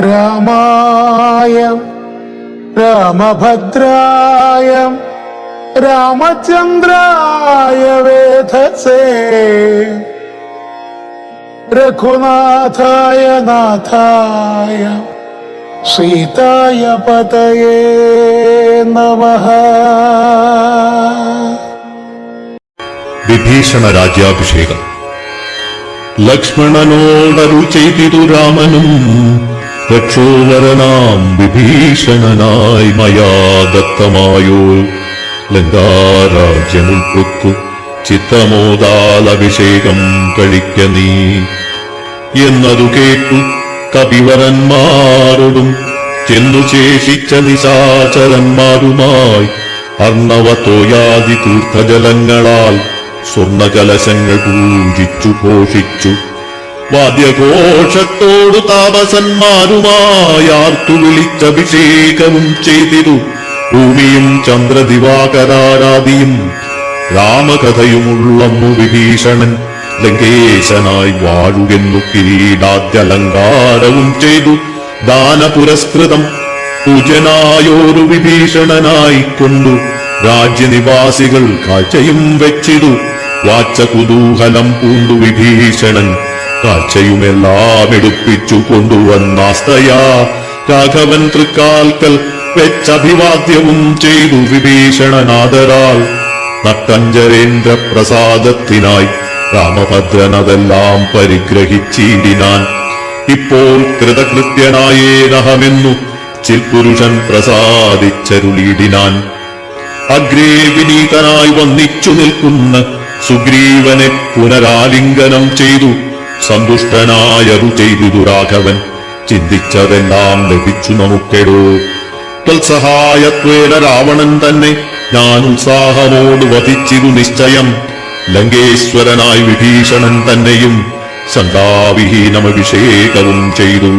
രാമായ രാമഭദ്രായ രാമചന്ദ്രായ വേധസേ രഘുനാഥായ നാഥായ സീതായ പതയേ നമഃ. വിഭീഷണ രാജ്യാഭിഷേകം. ലക്ഷ്മണനോടരുൾ ചെയ്തിതു രാമനും, രക്ഷോവരനാം വിഭീഷണനായി മയാ ദത്തമായോ ലങ്കാരാജ്യമുൾക്കൊത്തു ചിത്തമോദാൽ അഭിഷേകം കഴിക്ക നീ എന്നതു കേട്ടു കപിവരന്മാരോടും ചെന്നു ശേഷിച്ച നിശാചരന്മാരുമായി അർണവത്തോയാദി തീർത്ഥജലങ്ങളാൽ സ്വർണകലശങ്ങൾ പൂജിച്ചു ഘോഷിച്ചു വാദ്യഘോഷത്തോടു താപസന്മാരുമായാർത്തു വിളിച്ചഭിഷേകവും ചെയ്തിരു ഭൂമിയും ചന്ദ്രദിവാകരാരാദിയും രാമകഥയുമുള്ളമ്മു വിഭീഷണൻ ലങ്കേശനായി വാഴുകെന്നു കിരീടാദ്യലങ്കാരവും ചെയ്തു ദാനപുരസ്കൃതം പൂജനായോരു വിഭീഷണനായിക്കൊണ്ടു രാജ്യനിവാസികൾ കാഴ്ചയും വെച്ചിതു വാച്ച കുതൂഹലം പൂണ്ടു വിഭീഷണൻ കാഴ്ചയുമെല്ലാം എടുപ്പിച്ചു കൊണ്ടുവന്നാസ്തയാ രാഘവൻ തൃക്കാൽക്കൽ വെച്ചഭിവാദ്യവും ചെയ്തു വിഭീഷണനാദരാൽ നട്ടഞ്ചരേന്ദ്ര പ്രസാദത്തിനായി രാമഭദ്രനതെല്ലാം പരിഗ്രഹിച്ചിടിനാൻ. ഇപ്പോൾ കൃതകൃത്യനായേനഹമെന്നു ചിൽപുരുഷൻ പ്രസാദിച്ചരുളിയിടിനാൻ. അഗ്രേ വിനീതനായി വന്നിച്ചു നിൽക്കുന്ന സുഗ്രീവനെ പുനരാലിംഗനം ചെയ്തു സന്തുഷ്ടനായതു ചെയ്തു രാഘവൻ. ചിന്തിച്ചതെല്ലാം ലഭിച്ചു നമുക്കെടോ. തൽസഹായത്വേന രാവണൻ തന്നെ ഞാൻ ഉത്സാഹമോട് വധിച്ചിരു നിശ്ചയം. ലങ്കേശ്വരനായി വിഭീഷണൻ തന്നെയും ശങ്കാവിഹീനമഭിഷേകവും ചെയ്തു.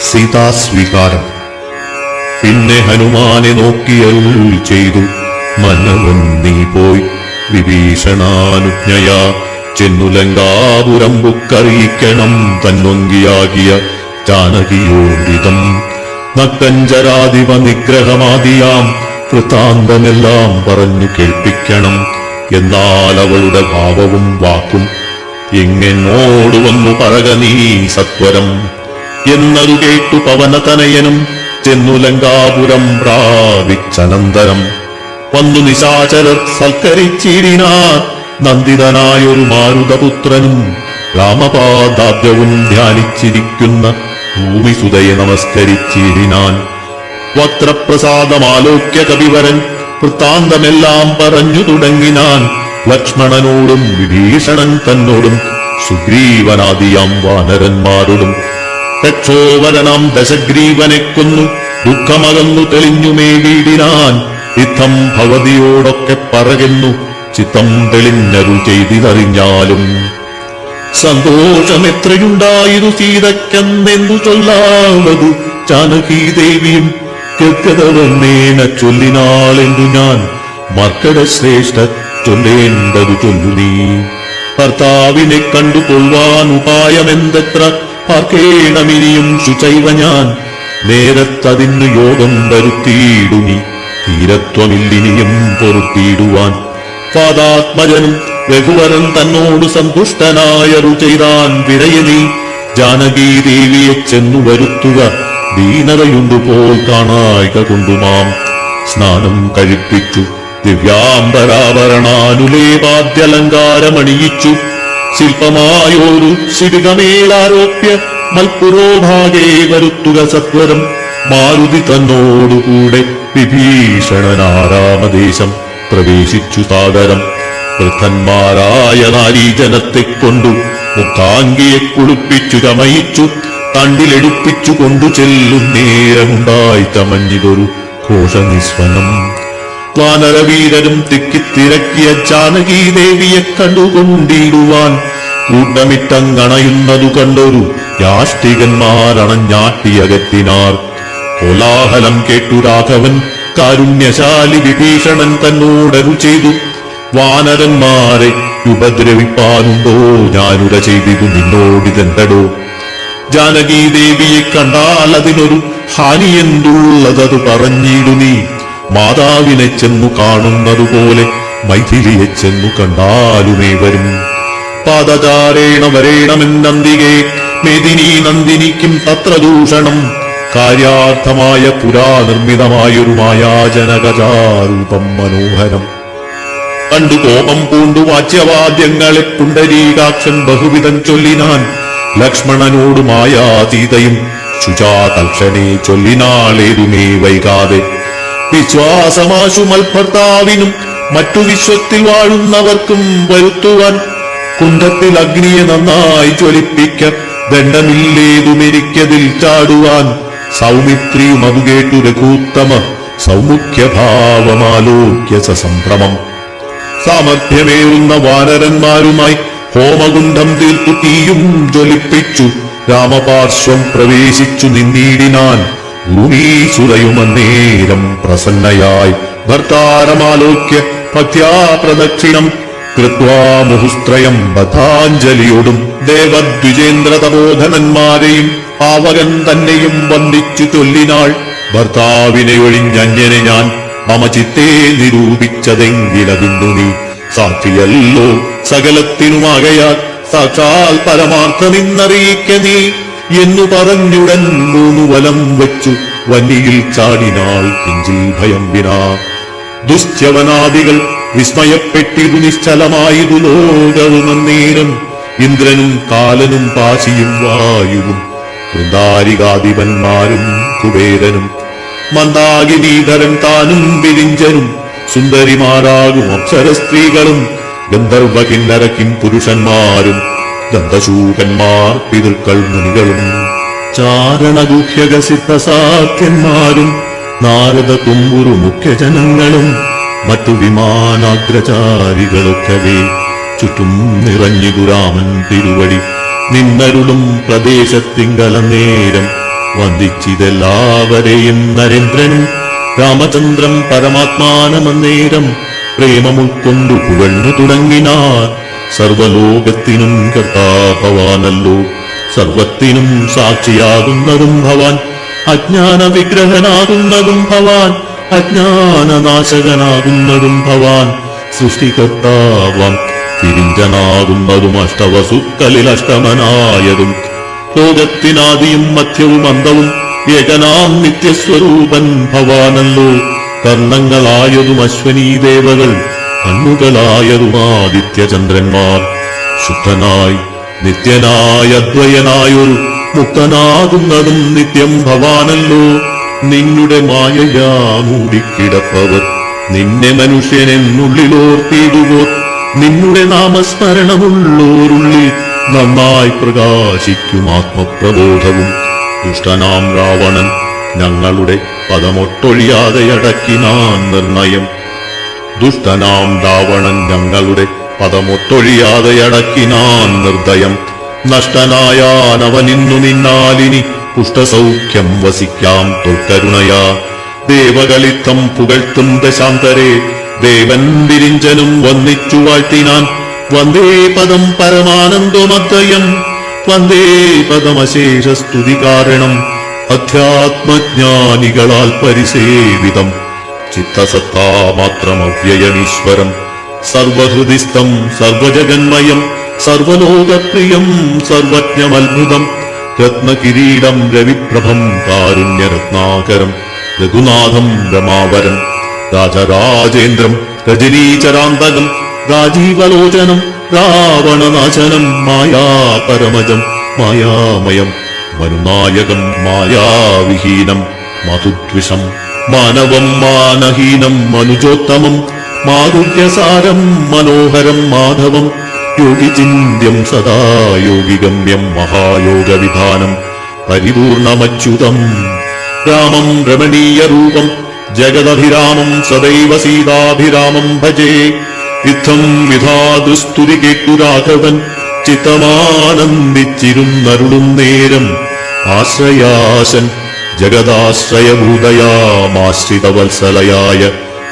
സീതാസ്വീകാരം. പിന്നെ ഹനുമാനെ നോക്കിയരുൾ ചെയ്തു, മനവൻ നീ പോയി വിഭീഷണാനുജ്ഞയാ ചെന്നു ലങ്കാപുരം ബുക്കറിയിക്കണം തന്നൊങ്കിയാകിയ ജാനകിയോടിതം. നക്തഞ്ചരാധിപ നിഗ്രഹമാദിയാം വൃത്താന്തമെല്ലാം പറഞ്ഞു കേൾപ്പിക്കണം. എന്നാൽ അവളുടെ ഭാവവും വാക്കും എങ്ങെന്നോട് വന്നു പറക നീ സത്വരം എന്നതു കേട്ടു പവനതനയനും ചെന്നു ലങ്കാപുരം പ്രാപിച്ചനന്തരം വന്നു നിശാചരർ സൽക്കരിച്ചിടിനാർ. നന്ദിതനായൊരു മാരുതപുത്രനും രാമപാദാബ്ജവും ധ്യാനിച്ചിരിക്കുന്ന ഭൂമിസുതയെ നമസ്കരിച്ചിടിനാൻ. വക്രപ്രസാദമാലോക്യ കവിവരൻ വൃത്താന്തമെല്ലാം പറഞ്ഞു തുടങ്ങിനാൻ. ലക്ഷ്മണനോടും വിഭീഷണൻ തന്നോടും സുഗ്രീവനാദിയാം വാനരന്മാരോടും രക്ഷോവരനാം ദശഗ്രീവനെ കൊന്നു ദുഃഖമകന്നു തെളിഞ്ഞുമേകിടിനാൻ. യുദ്ധം ഭവതിയോടൊക്കെ പറകുന്നു ചിത്തം തെളിഞ്ഞരുൾ ചെയ്തിതറിഞ്ഞാലും. സന്തോഷമെത്രയുണ്ടായിരു സീതയ്ക്കെന്തെന്നു ചൊല്ലാവതു ജാനകീദേവിയും ഗദ്ഗതവർണ്ണേന ചൊല്ലിനാളെന്നു ഞാൻ മർക്കട ശ്രേഷ്ഠ ചൊല്ലേണ്ടതു ചൊല്ലു നീ. ഭർത്താവിനെ കണ്ടുകൊള്ളുവാൻ ഉപായമെന്തത്ര പാർക്കേണമിനിയും ശുചൈവ ഞാൻ. നേരത്തതിന്നു യോഗം വരുത്തിയിടുനി ധീരത്വമില്ലിനിയും പൊറുത്തിയിടുവാൻ. പാദാത്മജനും രഘുവരൻ തന്നോട് സന്തുഷ്ടനായരു ചെയ്താൻ. വിരയനീ ജാനകീദേവിയെ ചെന്നു വരുത്തുക ദീനതയുണ്ടുപോൽ കാണായിക കൊണ്ടുമാം. സ്നാനം കഴിപ്പിച്ചു ദിവ്യാംബരാഭരണാനുലേപാദ്യലങ്കാരമണിയിച്ചു. ശില്പമായോരു ശിരികമേലാരോപ്യ മൽപുരോഭാഗേ വരുത്തുക സത്വരം. മാരുതി തന്നോടുകൂടെ വിഭീഷണനാരാമദേശം പ്രവേശിച്ചു സാദരം. വൃദ്ധന്മാരായ നാരീജനത്തെ കൊണ്ടു മുഖാംഗിയെ കുളിപ്പിച്ചു ചമയിച്ചു. തണ്ടിലെടുപ്പിച്ചു കൊണ്ടു ചെല്ലും നേരമുണ്ടായി ചമഞ്ഞിതൊരു ഘോഷനിസ്വനം. വാനരവീരരും തിക്കിത്തിരക്കിയ ജാനകീദേവിയെ കണ്ടുകൊണ്ടിടുവാൻ കൂട്ടമിട്ടങ്ങണയുന്നതു കണ്ടൊരു യാഷ്ടികന്മാരണഞ്ഞാട്ടിയകറ്റിനാർ. കോലാഹലം കേട്ടു രാഘവൻ കാരുണ്യശാലി വിഭീഷണൻ തന്നോടരു ചെയ്തു, വാനരന്മാരെ ഉപദ്രവിപ്പാനുണ്ടോ ഞാനുര ചെയ്തിതു നിന്നോടിതെന്തടോ. ജാനകീദേവിയെ കണ്ടാൽ അതിനൊരു ഹാനിയെന്തുള്ളതതു പറഞ്ഞിടു നീ. മാതാവിനെ ചെന്നു കാണുന്നതുപോലെ മൈഥിലിയെ ചെന്നു കണ്ടാലുമേ വരും. പാദചാരേണ വരേണമെന്നന്തികെ മേദിനി നന്ദിനിക്കും തത്ര ദൂഷണം. കാര്യാർത്ഥമായ പുരാനിർമ്മിതമായൊരു മായാജനകജാരൂപം മനോഹരം കണ്ടു കോപം പൂണ്ടു വാച്യവാദ്യങ്ങളെ പുണ്ടരീകാക്ഷൻ ബഹുവിധം ചൊല്ലിനാൻ. ലക്ഷ്മണനോട് മായാതീതയും ശുചാതൽക്ഷണേ ചൊല്ലിനാളേതുമേ വൈകാതെ. വിശ്വാസമാശു മൽഭർത്താവിനും മറ്റു വിശ്വത്തിൽ വാഴുന്നവർക്കും വരുത്തുവാൻ കുണ്ഡത്തിൽ അഗ്നിയെ നന്നായി ജ്വലിപ്പിക്ക ദണ്ഡമില്ലേതുമെനിക്കതിൽ ചാടുവാൻ. സൗമിത്രിയും അതു കേട്ടു രഘൂത്തമ സൗമുഖ്യഭാവമാലോക്യ സംഭ്രമം. സാമർഥ്യമേറുന്ന വാനരന്മാരുമായി ഹോമകുണ്ഡം തീർത്തു തീയും ജ്വലിപ്പിച്ചു രാമപാർശ്വം പ്രവേശിച്ചു നിന്നീടിനാൻ. ഭൂമീസുരയുമന്നേരം പ്രസന്നയായി ഭർത്താരമാലോക്യ ഭക്ത്യാ പ്രദക്ഷിണം കൃത്വാ മുഹുസ്ത്രയം ബദ്ധാഞ്ജലിയോടും ദേവദ്വിജേന്ദ്ര തപോധനന്മാരെയും പാവകൻ തന്നെയും വന്ദിച്ചു ചൊല്ലിനാൾ. ഭർത്താവിനെ ഒഴിഞ്ഞങ്ങനെ ഞാൻ മമ ചിത്തേ നിരൂപിച്ചതെങ്കിലതിന്നു നീ സാക്ഷിയല്ലോ സകലത്തിനുമാകയാൽ സാക്ഷാൽ പരമാർത്ഥമിന്നറിയിക്ക നീ എന്നു പറഞ്ഞുടൻ 3 വലം വെച്ചു വന്നിയിൽ ചാടിനാൾ കിഞ്ചിൽ ഭയം വിനാ. ദുശ്ചവനാദികൾ വിസ്മയപ്പെട്ടിതു നിശ്ചലമായതു ലോകവുമന്നേരം. ഇന്ദ്രനും കാലനും പാശിയും വായുവും വൃന്ദാരികാധിപന്മാരും കുബേരനും മന്ദാകിനീധരൻ താനും വിരിഞ്ചനും സുന്ദരിമാരാകും അപ്സരസ്ത്രീകളും ഗന്ധർവ കിന്നര കിം പുരുഷന്മാരും ദന്തശൂകന്മാർ പിതൃക്കൾ മുനികളും ചാരണഗുഹ്യകസിദ്ധസാഖ്യന്മാരും നാരദ കുമ്പുരു മുഖ്യജനങ്ങളും മറ്റു വിമാനാഗ്രചാരികളൊക്കവേ ചുറ്റും നിറഞ്ഞിതു രാമൻ തിരുവടി നിന്നരുളും പ്രദേശത്തിങ്കലന്നേരം. വന്ദിച്ചിതെല്ലാവരെയും നരേന്ദ്രനും രാമചന്ദ്രൻ പരമാത്മാനമന്നേരം പ്രേമമുൾക്കൊണ്ടു പുകഴ്ന്നു തുടങ്ങിനാർ. സർവലോകത്തിനും കർത്താഭവാനല്ലോ, സർവത്തിനും സാക്ഷിയാകുന്നതും ഭവാൻ, അജ്ഞാന വിഗ്രഹനാകുന്നതും ഭവാൻ, അജ്ഞാനനാശകനാകുന്നതും ഭവാൻ, സൃഷ്ടികർത്താവാം തിരിഞ്ചനാകുന്നതും അഷ്ടവസുക്കളിൽ അഷ്ടമനായതും ലോകത്തിനാദിയും മധ്യവും അന്തവും ഏകനാം നിത്യസ്വരൂപൻ ഭവാനല്ലോ. കർണങ്ങളായതും അശ്വനീ ദേവകൾ, കണ്ണുകളായതും ആദിത്യചന്ദ്രന്മാർ, ശുദ്ധനായി നിത്യനായ അദ്വയനായൊരു മുക്തനാകുന്നതും നിത്യം ഭവാനല്ലോ. നിന്നുടെ മായയാ മൂടിക്കിടപ്പവർ നിന്നെ മനുഷ്യനെന്നുള്ളിലോർത്തിടുവോർ, നിന്നുടെ നാമസ്മരണമുള്ളോരുള്ളിൽ നന്നായി പ്രകാശിക്കും ആത്മപ്രബോധവും. ദുഷ്ടനാം രാവണൻ ഞങ്ങളുടെ പദമൊട്ടൊഴിയാതെ അടക്കിനാൻ നിർണയം. ദുഷ്ടനാം രാവണൻ ഞങ്ങളുടെ പദമൊട്ടൊഴിയാതെ അടക്കിനാൻ നിർദ്ദയം. നഷ്ടനായാനവനിന്നു നിന്നാലിനി പുഷ്ടസൗഖ്യം വസിക്കാം തൊൽക്കരുണയാ. ദേവകളിത്തം പുകഴ്ത്തും ദശാന്തരെ ദേവൻ വിരിഞ്ചനും വന്നിച്ചു വാഴ്ത്തിനാൻ. വന്ദേ പദം പരമാനന്ദമദ്വയം, വന്ദേ പദമശേഷസ്തുതി കാരണം. അധ്യാത്മജ്ഞാനികളാൽ പരിസേവിതം ചിത്തസത്താമാത്രമവ്യയമീശ്വരം. സർവഹൃദിസ്ഥം സർവജഗന്മയം സർവലോകപ്രിയം സർവജ്ഞമത്ഭുതം. രത്നകിരീടം രവിപ്രഭം കാരുണ്യരത്നാകരം രഘുനാഥം രമാവരം. രാജരാജേന്ദ്രം രജനീചരാന്തകം രാജീവലോചനം രാവണനാശനം. മായാപരമജം മായാമയം മനുനായകം മായാവിഹീനം മധുദ്വിഷം. മാനവം മാനഹീനം മനുജോത്തമം മാധുര്യസാരം മനോഹരം മാധവം. യോഗിചിന്യം സദാ യോഗിഗമ്യം മഹായോഗവിധാനം പരിപൂർണമച്യുതം. രാമം രമണീയരൂപം ജഗദഭിരാമം സദൈവ സീതാഭിരാമം ഭജേ. യുദ്ധം വിധാതുസ്തുതി കേട്ടു രാഘവൻ ചിത്തമാനന്ദിച്ചിരുന്നരുളും നേരം. ആശ്രയാശൻ ജഗദാശ്രയഭൂതയാമാശ്രിതവത്സലയായ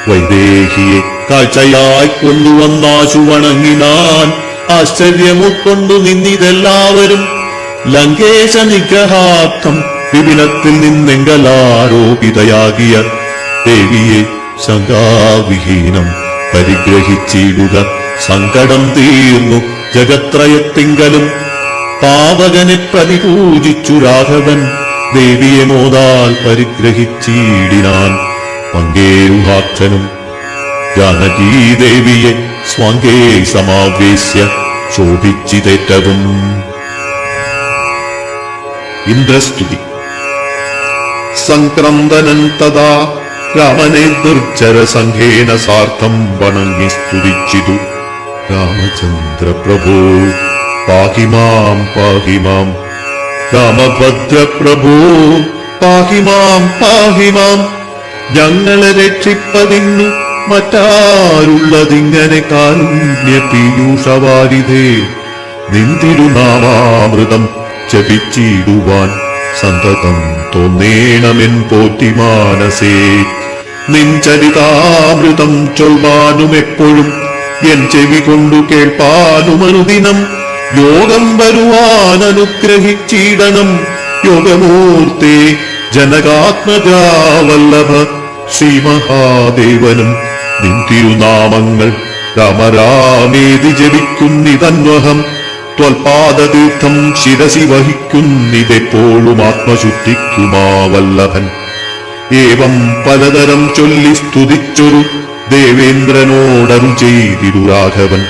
വൈദേഹിയെ കാഴ്ചയായി കൊണ്ടുവന്നാശു വണങ്ങിനാൻ. ആശ്ചര്യം ഉൾക്കൊണ്ടു നിന്നിതെല്ലാവരും ലങ്കേശ നിഗ്രഹാർത്ഥം വിപിനത്തിൽ നിന്നെങ്കലാരോപിതയാകിയ ദേവിയെ ശങ്കാവിഹീനം പരിഗ്രഹിച്ചിടുക. സങ്കടം തീർന്നു ജഗത്രയത്തിങ്കലും പാവകനെ പ്രതിപൂജിച്ചു രാഘവൻ. ദേവിയെ മോദാൽ പരിഗ്രഹിച്ചിടിനാൻ പങ്കേരുഹാക്ഷനും. ജാനകീദേവിയെ സ്വാങ്കേ സമാവേശ്യ ശോഭിച്ചിതേറ്റവും. ഇന്ദ്രസ്തുതി. സംക്രന്ദനൻ തഥാ രാമനെ ദുർജരസംഘേന സാർത്ഥം വണങ്ങി സ്തുതിച്ചിതു. രാമചന്ദ്ര പ്രഭോ പാഹിമാം പാഹിമാം. രാമഭദ്രപ്രഭോ പാഹിമാം പാഹിമാം. ഞങ്ങളെ രക്ഷിപ്പതിന്നു മറ്റാരുള്ളതിങ്ങനെ കാരുണ്യ പീയൂഷവാരിധേ. നിന്തിരുനാമാമൃതം ജപിച്ചിടുവാൻ സന്തതം തോന്നേണമെൻ പോറ്റി മാനസേ. നിൻ ചരിതാമൃതം ചൊൽവാനും എപ്പോഴും എൻ ചെവി കൊണ്ടു കേൾപ്പാനുമനുദിനം. യോഗം വരുവാൻ അനുഗ്രഹിച്ചിടണം യോഗമൂർത്തേ ജനകാത്മജാവല്ലഭ ശ്രീമഹാദേവനും. നിൻ തിരുനാമങ്ങൾ രാമരാമേതി ജപിക്കുന്നിതന്വഹം. ത്വൽപാദതീർത്ഥം ശിരസി വഹിക്കുന്നിതെപ്പോഴും ആത്മശുദ്ധിക്കുമാവല്ലഭൻ. ഏവം പലതരം ചൊല്ലി സ്തുതിച്ചൊരു ദേവേന്ദ്രനോടരുൾ ചെയ്തിരു രാഘവൻ.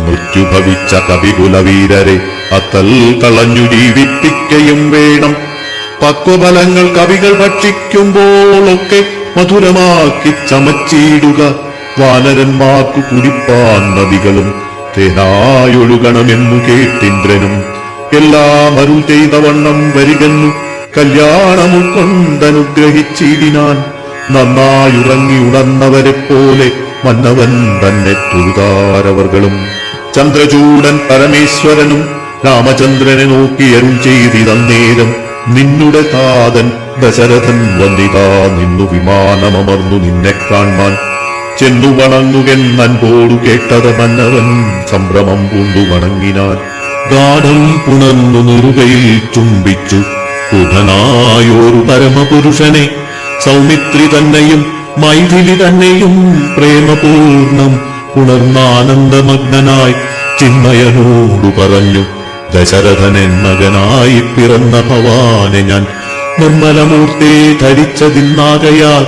മൃത്യുഭവിച്ച കവികുലവീരരെ അത്തൽ കളഞ്ഞു ജീവിപ്പിക്കയും വേണം. പക്വഫലങ്ങൾ കവികൾ ഭക്ഷിക്കുമ്പോഴൊക്കെ മധുരമാക്കി ചമച്ചിടുക. വാനരന്മാർക്കു കുടിപ്പാൻ നദികളും തേനായൊഴുകണമെന്നു കേട്ടിന്ദ്രനും. എല്ലാം അരുൾ ചെയ്ത വണ്ണം വരികന്നു കല്യാണം ഉൾക്കൊണ്ടനുഗ്രഹിച്ചിടിനാൻ. നന്നായുറങ്ങി ഉണർന്നവരെ പോലെ മന്നവൻ തന്നെ തൊഴുതാരവർകളും. ചന്ദ്രചൂടൻ പരമേശ്വരനും രാമചന്ദ്രനെ നോക്കി അരുൾ ചെയ്തിതന്നേരം. നിന്നുടെ താതൻ ദശരഥൻ വന്നിതാ നിന്നു വിമാനമർന്നു നിന്നെ കാൺമാൻ. ചെന്നു വണങ്ങുകെന്നൻപോടു കേട്ടത് മന്നവൻ സംഭ്രമം പൂണ്ടു വണങ്ങിനാൻ. ഗാഠം പുണർന്നു നെറുകയിൽ ചുംബിച്ചു ബുധനായൊരു പരമപുരുഷനെ. സൗമിത്രി തന്നെയും മൈഥിലി തന്നെയും പ്രേമപൂർണം ഉണർന്നാനന്ദമഗ്നനായി ചിന്മയനോടു പറഞ്ഞു. ദശരഥനൻ മകനായി പിറന്ന ഭവാനെ ഞാൻ നിർമ്മലമൂർത്തെ ധരിച്ചതിന്നാകയാൽ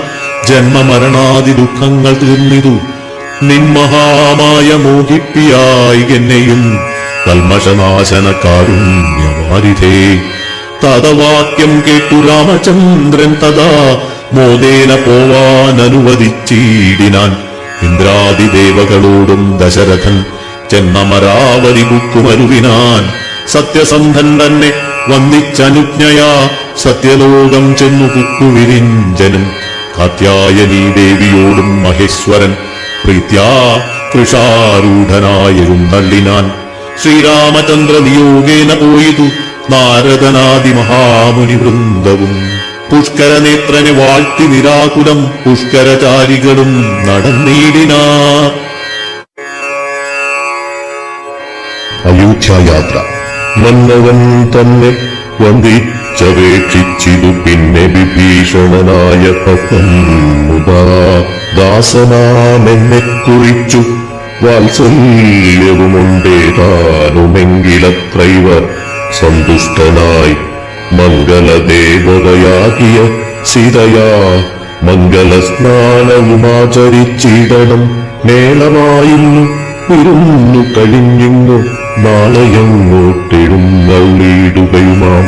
ജന്മമരണാദി ദുഃഖങ്ങൾ തീർന്നിതു. നിൻമഹാമായ മോഹിപ്പിയായി എന്നെയും കൽമഷനാശന കാരുണ്യവാരിധേ. തദവാക്യം കേട്ടു രാമചന്ദ്രൻ തഥാ മോദേന പോവാൻ അനുവദിച്ചിടിനാൻ. ഇന്ദ്രാദിദേവകളോടും ദശരഥൻ ചെന്നമരാവതി ബുക്കുമരുവിനാൻ. സത്യസന്ധൻ തന്നെ വന്ദിച്ചനുജ്ഞയാ സത്യലോകം ചെന്നു പുക്കുവിരിഞ്ചനും. കാത്യായനീ ദേവിയോടും മഹേശ്വരൻ പ്രീത്യാ കൃഷാരൂഢനായിരുന്നള്ളിനാൻ. ശ്രീരാമചന്ദ്ര നിയോഗേന പോയിതു നാരദനാദി മഹാമുനി വൃന്ദവും. പുഷ്കരനേത്രനെ വാഴ്ത്തി നിരാകുലം പുഷ്കരചാരികളും നടന്നിടിനാ. അയോധ്യായാത്ര. മന്നവൻ തന്നെ വന്ദിച്ചപേക്ഷിച്ചിതു പിന്നെ വിഭീഷണനായ ഭക്തൻ മുതാ. ദാസനാമെന്നെ കുറിച്ചു വാത്സല്യവുമുണ്ടേതാനുമെങ്കിലത്രൈവ സന്തുഷ്ടനായി മംഗളദേവതയാകിയ സീതയാ മംഗളസ്നാനവുമാചരിച്ചിടണം. മേളമായിരുന്നു വിരുന്നു കഴിഞ്ഞിങ്ങു നാളെയങ്ങോട്ടെഴുന്നള്ളിടുകയുമാം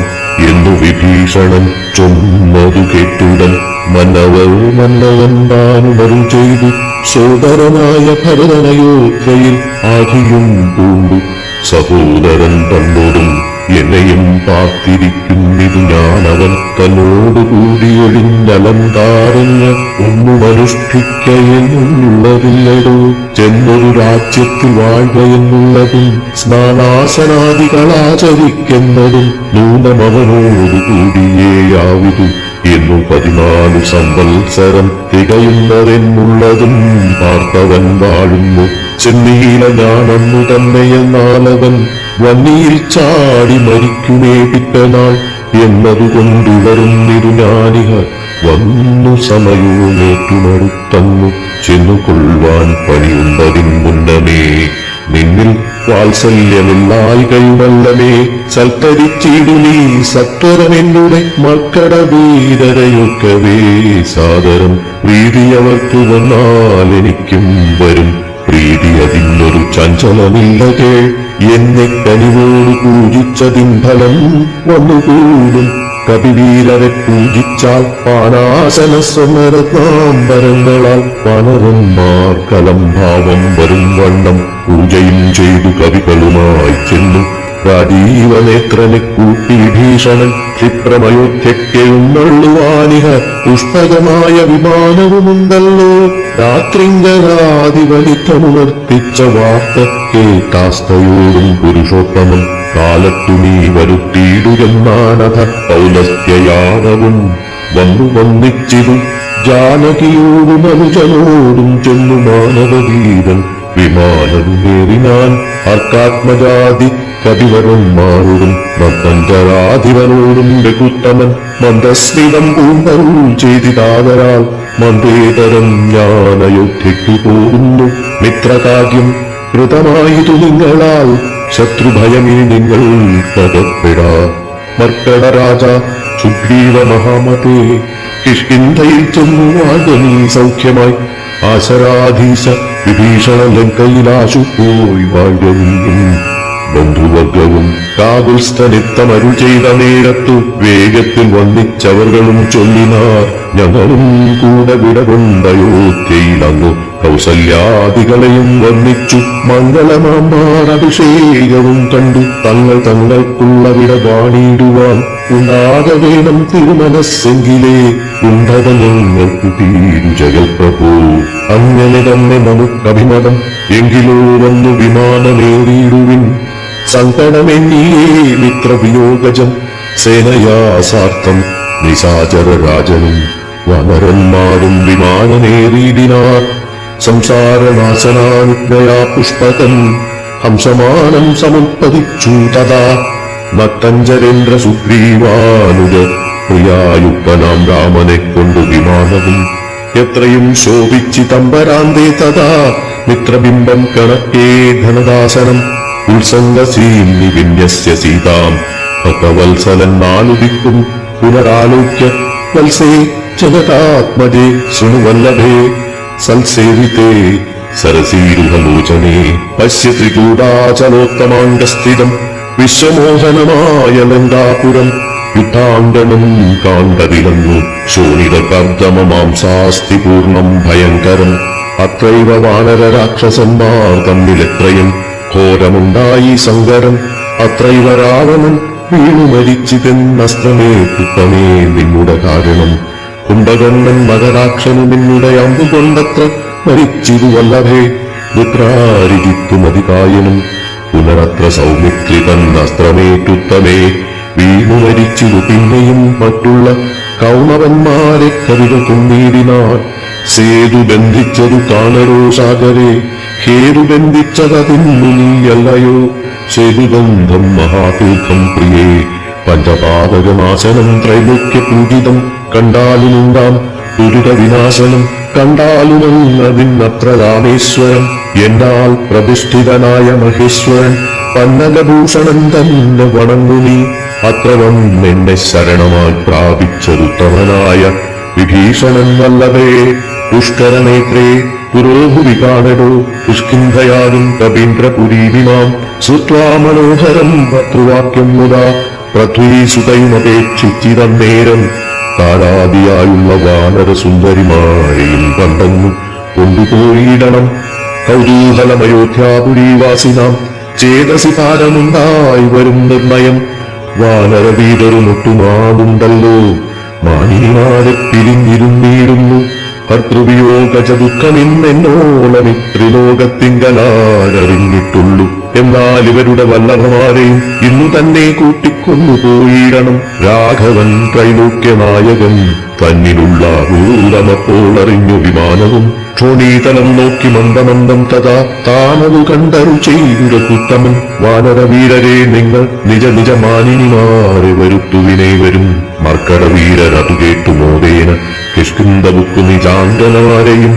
എന്നു വിഭീഷണൻ ചൊന്നതു കേട്ടുടൻ മന്നവൻ താനുമരുൾ ചെയ്തു. സോദരനായ ഭരതനയോധ്യയിൽ ആധിയും പൂണ്ടു സഹോദരൻ തന്നോടും എന്നെയും പാർത്തിരിക്കുന്നിതു ഞാനവൻ തന്നോടു കൂടിയൊഴിഞ്ഞലങ്കാരങ്ങൾ ഒന്നുമനുഷ്ഠിക്കയെന്നുള്ളതില്ലടോ. ചെന്നൊരു രാജ്യത്തിൽ വാഴ്കയെന്നുള്ളതും സ്നാനാസനാദികളാചരിക്കുന്നതും നൂനമവനോടു കൂടിയേയാവിതു എന്നു 14 സംവത്സരം തികയുന്നതെന്നുള്ളതും പാർത്തവൻ വാഴുന്നു. ചെന്നീല ഞാനന്നു തന്നെയെന്നാലവൻ വന്നിയിൽ ചാടി മരിക്കുമേ പിറ്റനാൾ എന്നതുകൊണ്ടുവരുന്നിരു ഞാനിഹ വന്നു സമയവുമേറ്റുമടുത്തന്നു ചെന്നുകൊള്ളുവാൻ പണിയുണ്ടതിൻ മുന്നമേ നിന്നിൽ വാത്സല്യമില്ലായികയുമല്ലമേ സൽക്കരിച്ചിടു നീ സത്വരമെന്നുടെ മക്കട വീരരയൊക്കവേ സാദരം പ്രീതിയവർക്ക് വന്നാൽ എനിക്കും വരും പ്രീതി അതിനൊരു ചഞ്ചലമില്ല കേൾ എന്നെ കനിവോട് പൂജിച്ചതിൻ ഫലം വന്നുകൂടും കപിവീരരെ പൂജിച്ചാൽ പാനാശന സമരത്താംബരങ്ങളാൽ പനരന്മാർ കലംഭാവം വരും വണ്ണം പൂജയും ചെയ്തു കവികളുമായി ചെന്നു രാജീവനേത്രനെ കൂട്ടി ഭീഷണൻ ക്ഷിപ്രമയോധ്യക്കെഴുന്നള്ളുവാനിഹ പുഷ്പകമായ വിമാനവുമുണ്ടല്ലോ രാത്രിങ്കരാതിവലിത്തമുണർത്തിച്ച വാർത്ത കേട്ടാസ്തയോടും പുരുഷോത്തമൻ കാലത്തു നീ വരുത്തിയിടുകെന്നാനഥ പൗലസ്ത്യയാനവും വന്നു വന്നിച്ചിതു ജാനകിയോടും അനുജനോടും ചെന്നു മാനവവീരൻ വിമാനവുമേറിനാൻ അർക്കാത്മജാതി കവിവരന്മാരോടും മന്ദഞ്ചരാധിപനോടും രഘുത്തമൻ മന്ദസ്മിതം പൂണ്ടരുൾ ചെയ്തിതാകരാൽ മന്ദേതരം ഞാൻ അയോധ്യയ്ക്കു പോകുന്നു മിത്രകാര്യം കൃതമായിതു നിങ്ങളാൽ ശത്രുഭയമിനി നിങ്ങൾ കടപ്പെടാ മർക്കട രാജ സുഗ്രീവ മഹാമതേ കിഷ്കിന്ധയിൽ ചെന്നു വാഴ്വനീ സൗഖ്യമായി ആശരാധീശ വിഭീഷണ ലങ്കയിലാശു പോയി വാഴ്വനീയും ബന്ധുവർഗവും കാകുൽസ്ഥനിത്തമരുൾ ചെയ്ത നേരത്തു വേഗത്തിൽ വന്നിച്ചവർകളും ചൊല്ലിനാർ ഞങ്ങളും കൂടെ വിടകൊണ്ടയോധ്യയിലങ്ങു കൗസല്യാദികളെയും വന്നിച്ചു മംഗളമാമ്പാർ അഭിഷേകവും കണ്ടു തങ്ങൾക്കുള്ള വിട വാണിയിടുവാൻ ഉണ്ടാകെ വേണം തിരുമനസ്സെങ്കിലേ ഉണ്ടത ഞങ്ങൾക്കു തീരു ജഗൽപ്രഭു അങ്ങനെ തന്നെ നമുക്കഭിമതം എങ്കിലോ വന്നു വിമാനമേറിയിടുവിൻ സങ്കടമെന്നിയേ മിത്രവിയോഗജം സേനയാസാർത്ഥം നിശാചര രാജനും വനരന്മാരും വിമാനമേറിയിടിനാർ സംസാരനാശനാനുജ്ഞയാ പുഷ്പകൻ ഹംസമാനം സമുത്പതിച്ചു തഥാ നത്തഞ്ചരേന്ദ്ര സുഗ്രീവാനുജ പ്രിയായുക്തനാം രാമനെ കൊണ്ടു വിമാനവും എത്രയും ശോഭിച്ചിതംബരാന്തേ തഥാ മിത്രബിംബം കണക്കേ ധനദാസനം ഉത്സംഗസീന്നി വിന്യസ്യ സീതാം ഭക്തവത്സലൻ നാലുദിക്കും പുനരാലോക്യ വത്സേ ജഗതാത്മജേ ശൃണുവല്ലഭേ സൽസേവിതേ സരസീരുഹലോചനേ പശ്യ ത്രികൂടാചലോത്തമാംഗസ്ഥിതം വിശ്വമോഹനമായ ലങ്കാപുരം യുദ്ധാംഗണം കാണ്ടതിലങ്ങു ശോണിതകർദ്ദമമാംസാസ്തി പൂർണ്ണം ഭയങ്കരം അത്രൈവ വാനര രാക്ഷസന്മാർ തമ്മിലെത്രയും ഘോരമുണ്ടായി സങ്കരം അത്രൈവ രാവണൻ വീണു മരിച്ചിതെന്നസ്ത്രമേറ്റുത്തമേ നിന്നുടെ കാരണം കുംഭകർണൻ മകരാക്ഷനു നിന്നുടെ അമ്പുകൊണ്ടത്ര മരിച്ചിതു വല്ലഭേ പുത്രാരിജിത്തുമതികായനും പുനരത്ര സൗമിത്രിതൻ അസ്ത്രമേറ്റുത്തമേ വീണു മരിച്ചിതു പിന്നെയും മറ്റുള്ള കൗണവന്മാരെ കവികൾ കൊന്നീടിനാൾ സേതു ബന്ധിച്ചതു കാണരോ സാഗരെ ഹേരു ബന്ധിച്ചതതിന്നു നീയല്ലയോ സേതുബന്ധം മഹാതീർത്ഥം പ്രിയേ പഞ്ചപാതകനാശനം ത്രൈലോക്യ പൂജിതം കണ്ടാലുമുണ്ടാം ദുരിത വിനാശനം കണ്ടാലുമന്നതിന്നത്ര രാമേശ്വരം എന്നാൽ പ്രതിഷ്ഠിതനായ മഹേശ്വരൻ പന്നകഭൂഷണൻ തന്നെ വണങ്ങുനി അത്ര വന്നെന്നെ ശരണമായി പ്രാപിച്ചതുത്തമനായ വിഭീഷണൻ വല്ലഭേ പുഷ്കരനേത്രേ പുരോഭുവി കാണടോ പുഷ്കിന്ധയാനും കവീന്ദ്രപുരീവിമാം ശ്രുത്വാ മനോഹരം ഭർത്തൃവാക്യം മുതാ പൃഥ്വീസുതയുമപേക്ഷിച്ചിതന്നേരം താരാദിയായുള്ള വാനര സുന്ദരിമാരെയും കണ്ടങ്ങു കൊണ്ടുപോയിടണം കൗതൂഹലമയോധ്യാപുരീവാസിനാം ചേതസി പാരമുണ്ടായി വരും നിർണയം വാനരവീരരുമൊട്ടുമാടുണ്ടല്ലോ മാനീമാരെ പിരിഞ്ഞിരുന്നിടുന്നു ഭർത്തൃവിയോഗജ ദുഃഖമിന്നെന്നോളമിത്രിലോകത്തിങ്കലാരറിഞ്ഞിട്ടുള്ളൂ എന്നാൽ ഇവരുടെ വല്ലഭമാരെയും ഇന്നു തന്നെ കൂട്ടിക്കൊണ്ടുപോയിടണം. രാഘവൻ ത്രൈലോക്യ നായകൻ തന്നിലുള്ള ഭൂതമപ്പോൾ അറിഞ്ഞു വിമാനവും ക്ഷോണീതലം നോക്കി മന്ദമന്ദം തഥാ താനതു കണ്ടരു ചെയ്തുരക്കുത്തമൻ. വാനരവീരരെ നിങ്ങൾ നിജ നിജ മാനിനിമാരെ വരുത്തുവിനെ വരും. മർക്കടവീരരതു കേട്ടു മോദേന കിഷ്കിന്ധബുക്കു നിജാങ്കനമാരെയും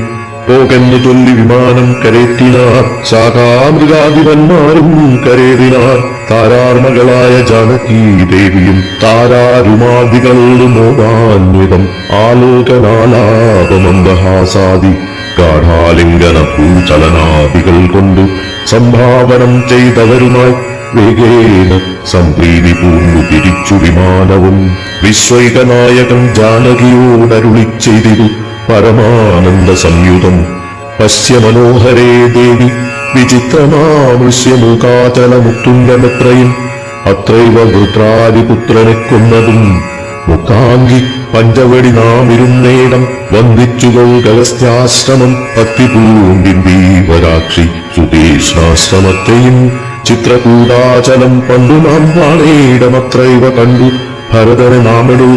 പോകെന്നു ചൊല്ലി വിമാനം കരേറ്റിനാർ. ശാഖാമൃഗാധിപന്മാരും കരേറിനാർ. താരാർമകളായ ജാനകീ ദേവിയും താരാരുമാദികളോട് മോദാന്വിതം ആലോകനാലാപമന്ദഹാസാദി ഗാഠാലിംഗന ഭൂചലനാദികൾ കൊണ്ടു സംഭാവനം ചെയ്തവരുമായി വേഗേന സംപ്രീതി പൂർണ്ണു തിരിച്ചു വിമാനവും. വിശ്വൈകനായകൻ ജാനകിയോടരുളി ചെയ്തിരു പരമാനന്ദ സംയുതം. പശ്യ മനോഹരേ ദേവി വിചിത്രമാമൃശ്യമുഖാചലമുത്തുംഗമെത്രയും അത്രൈവ വൃത്രാദിപുത്രനെ കൊന്നതും. മുഖാങ്കി പഞ്ചവടി നാമിരുന്നേടം വന്ദിച്ചുകൾ ഗലസ്ത്യാശ്രമം ഭക്തി പൂണ്ടിന്ദീവരാക്ഷി സുതീഷ്ണാശ്രമത്തെയും ചിത്രകൂടാചലം പണ്ടു നാം വാണേടമത്രൈവ കണ്ടു. ഭരതനെ നാമിടു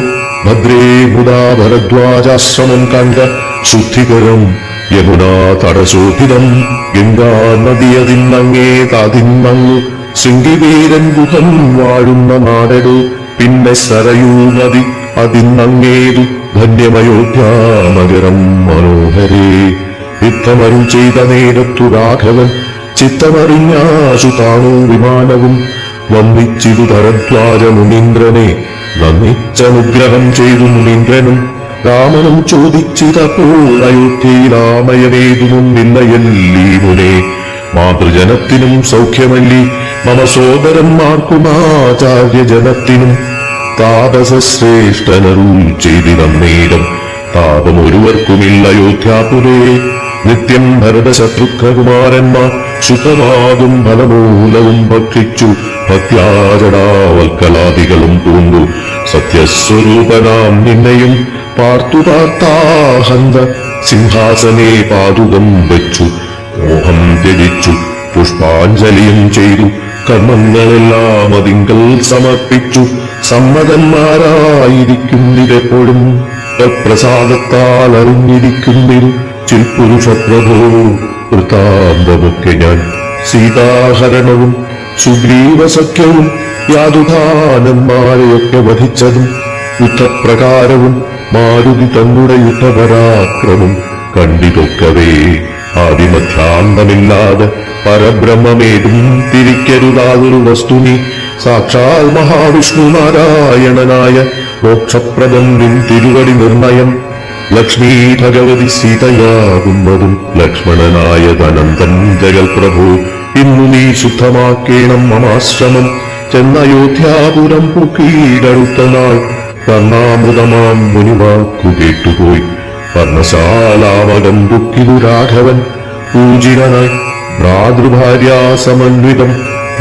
ഭദ്രേ മുദാ ഭരദ്വാജാശ്രമം കണ്ട ശുദ്ധികരം യമുനാ തടശോഭിതം. ഗംഗാ നദിയതിന്നങ്ങേ താതിന്നങ്ങു ശൃംഗിവീരൻ ഗുഹൻ വാഴുന്ന നാടടു. പിന്നെ സരയൂ നദി അതിന്നങ്ങേതു ധന്യമയോധ്യാനഗരം മനോഹരേ. യുദ്ധമരുൾ ചെയ്ത നേരത്തു രാഘവൻ ചിത്തമറിഞ്ഞാശു താണു വിമാനവും. വന്ദിച്ചിതു ഭരദ്വാജ മുനീന്ദ്രനെ നന്ദിച്ചനുഗ്രഹം ചെയ്തു മുനീന്ദ്രനും. രാമനും ചോദിച്ചിതപ്പോൾ അയോധ്യയിലാമയമേതുമൊന്നില്ലയല്ലീ മുനേ. മാതൃജനത്തിനും സൗഖ്യമല്ലി മമ സോദരന്മാർക്കുമാചാര്യജനത്തിനും. താപസശ്രേഷ്ഠനരുൾ ചെയ്തിരന്നേരം താപമൊരുവർക്കുമില്ല അയോധ്യാപുരേ. നിത്യം ഭരതശത്രുഘ്നകുമാരന്മാർ ശുദ്ധമാകും ഫലമൂലവും ഭക്ഷിച്ചു ഭക്യാജടാവൽക്കലാദികളും പൂണ്ടു. സത്യസ്വരൂപനാം നിന്നെയും പാർത്തു പാർത്താഹന്ത സിംഹാസനേ പാതുകം വെച്ചു മോഹം ത്യജിച്ചു പുഷ്പാഞ്ജലിയും ചെയ്തു. കർമ്മങ്ങളെല്ലാം അതിങ്കൽ സമർപ്പിച്ചു സമ്മതന്മാരായിരിക്കുന്നിതെപ്പോഴും. പ്രസാദത്താൽ അറിഞ്ഞിരിക്കുന്നിരു ചിൽപുരുഷപ്രഭോ വൃത്താന്തമൊക്കെ ഞാൻ. സീതാഹരണവും സുഗ്രീവസഖ്യവും യാതുധാനന്മാരെയൊക്കെ വധിച്ചതും യുദ്ധപ്രകാരവും മാരുതി തങ്ങളുടെ യുദ്ധപരാക്രമം കണ്ടിതൊക്കവേ. ആദിമധ്യാന്തമില്ലാതെ പരബ്രഹ്മമേതും തിരിക്കരുതാതൊരു വസ്തുനി. സാക്ഷാൽ മഹാവിഷ്ണു നാരായണനായ മോക്ഷപ്രദം നിൻ തിരുവടി നിർണയം. ലക്ഷ്മീ ഭഗവതി സീതയാകുന്നതും ലക്ഷ്മണനായ അനന്തൻ ജഗൽ പ്രഭു. ഇന്നു നീ ശുദ്ധമാക്കേണം മമാശ്രമം. ചെന്നയോധ്യാപുരം പുക്കീടടുത്ത നാൾ വർണ്ണാമൃതമാം മുനിവാക്കു കേട്ടുപോയി. വർണ്ണശാലാവകം ദുഃഖിതു രാഘവൻ പൂജിതനായി ഭ്രാതൃഭാര്യാസമന്വിതം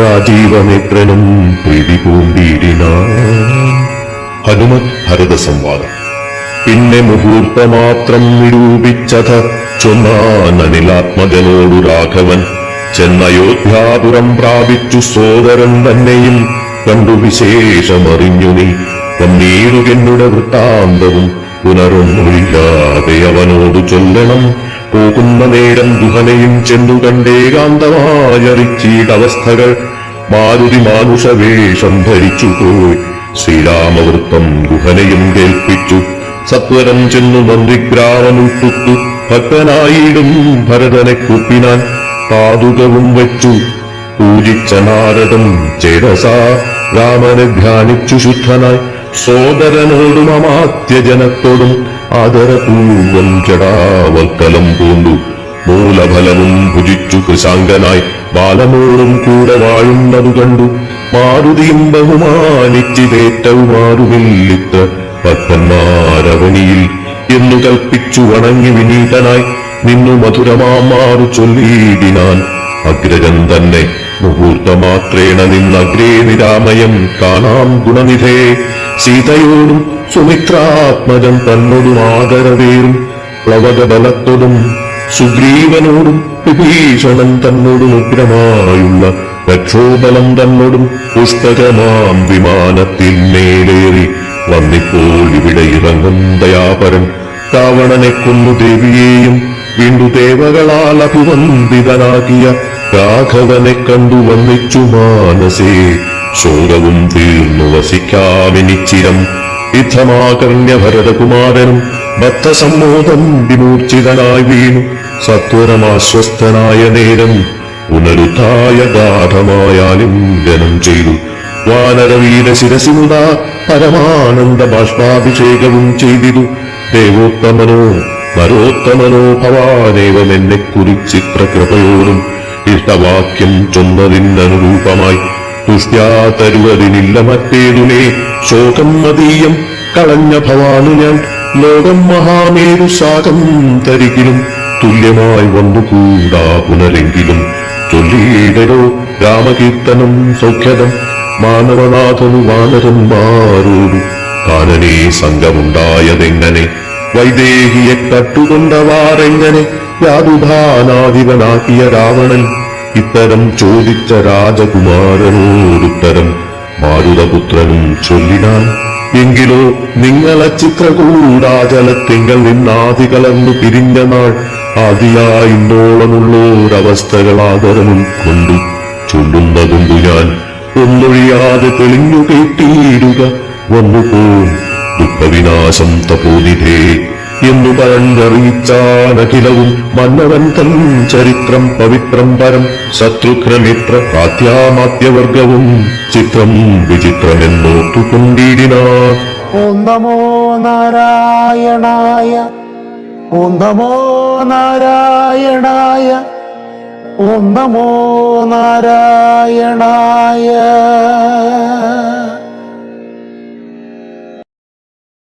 രാജീവനേത്രനും പ്രീതി പൂണ്ടിരിനാൻ. ഹനുമത് ഭരത സംവാദം. പിന്നെ മുഹൂർത്തമാത്രം നിരൂപിച്ചത ചൊന്നാനനിലാത്മജനോടു രാഘവൻ. ചെന്നയോധ്യാപുരം പ്രാപിച്ചു സോദരൻ തന്നെയും കണ്ടു വിശേഷമറിഞ്ഞു നീ. വന്നീടുകെന്നുടെ വൃത്താന്തവും പുനരൊന്നൊഴിയാതെ അവനോടു ചൊല്ലണം. പോകുന്ന നേരം ഗുഹനെയും ചെന്നു കണ്ടേകാന്തമായറിച്ചീടവസ്ഥകൾ. മാരുതി മാനുഷവേഷം ധരിച്ചുപോയി ശ്രീരാമവൃത്തം ഗുഹനെയും കേൾപ്പിച്ചു. സത്വരം ചെന്നു നന്ദിഗ്രാമമുൾപ്പെട്ടു ഭക്തനായിടും ഭരതനെ കുപ്പിനാൻ. പാതുകവും വെച്ചു പൂജിച്ച നാരദം ചേരസാ രാമനെ ധ്യാനിച്ചു ശുദ്ധനായി. സോദരനോടും അമാത്യജനത്തോടും ആദരപൂർവം ജടാവൽക്കലം പൂണ്ടു. മൂലഫലവും ഭുജിച്ചു കൃശാങ്കനായി ബാലമോടും കൂടെ വാഴുന്നതു കണ്ടു. മാരുതിയും ബഹുമാനിച്ചിതേറ്റവുമാറുമില്ലിത്ര ഭക്തന്മാരവനിയിൽ എന്നു കൽപ്പിച്ചു വണങ്ങി വിനീതനായി നിന്നു മധുരമാമാറു ചൊല്ലിയിടിനാൻ. അഗ്രജൻ തന്നെ മുഹൂർത്തമാത്രേണ നിന്നഗ്രേ നിരാമയം കാണാം ഗുണനിധേ. സീതയോടും സുമിത്രാത്മജൻ തന്നോടും ആദരവേറും പ്ലവകബലത്തോടും സുഗ്രീവനോടും വിഭീഷണൻ തന്നോടും ഉഗ്രമായുള്ള രക്ഷോബലം തന്നോടും പുസ്തകമാം വിമാനത്തിൽ മേലേറി വന്നിപ്പോൾ ഇവിടെ ഇറങ്ങും ദയാപരൻ രാവണനെ കൊന്നു ദേവിയെയും വീണ്ടു ദേവകളാൽ അഭിവന്ദിതനാക്കിയ രാഘവനെ കണ്ടു വന്നിച്ചു മാനസേ ശോകവും തീർന്നു വസിക്കാമെനിച്ചിരം യുദ്ധമാകർണ്യ ഭരതകുമാരനും ബദ്ധസമ്മോദം വിമൂർച്ഛിതനായി വീണു സത്വരമാശ്വസ്തനായ നേരം പുനരുദ്ധായ ഗാഠമായ ലിംഗനം ചെയ്തു വാനരവീര ശിരസിമുത പരമാനന്ദ ബാഷ്പാഭിഷേകവും ചെയ്തിതു ദേവോത്തമനോ നരോത്തമനോ ഭവാനേവം എന്നെ കുറിച്ചിത്ര കൃപയോടും ഇഷ്ടവാക്യം ചൊന്നതിനനുരൂപമായി തുഷ്ട്യാ തരുവതിനില്ല മറ്റേതുമേ ശോകം മതീയം കളഞ്ഞ ഭവാനു ഞാൻ ലോകം മഹാമേരു ശാകം തരികിലും തുല്യമായി വന്നുകൂടാ പുനരെങ്കിലും ചൊല്ലിയിടരോ രാമകീർത്തനം സൗഖ്യതം മാനവനാഥനു വാനരന്മാരോടു കാനനേ സംഘമുണ്ടായതെങ്ങനെ വൈദേഹിയെ കട്ടുകൊണ്ടവാറെങ്ങനെ യാതുധാനാധിപനാക്കിയ രാവണൻ ഇത്തരം ചോദിച്ച രാജകുമാരനോടുത്തരം മാരുതപുത്രനും ചൊല്ലിനാൻ എങ്കിലോ നിങ്ങളെ ചിത്രകൂടാചലത്തിങ്കൽ നിന്നാദികളെന്നു പിരിഞ്ഞ നാൾ ആദിയായിന്നോളമുള്ളോരവസ്ഥകളാദരം ഉൾക്കൊണ്ടു ചൊല്ലുന്നതുണ്ടു ഞാൻ ഒന്നൊഴിയാതെ തെളിഞ്ഞു കേട്ടിടുക വന്നുപോം ദുഃഖവിനാശം തപോനിധേ എന്നു പറഞ്ഞറിയിച്ചാനഖിലവും മന്നവൻ തൻ ചരിത്രം പവിത്രം പരം ശത്രുഘ്നമിത്ര പ്രാത്യാമാത്യവർഗവും ചിത്രം വിചിത്രമെന്നോർത്തുകൊണ്ടിടിനാർ. ഓം നമോ നാരായണായ ഓം നമോ നാരായണായ ഓം നമോ നാരായണായ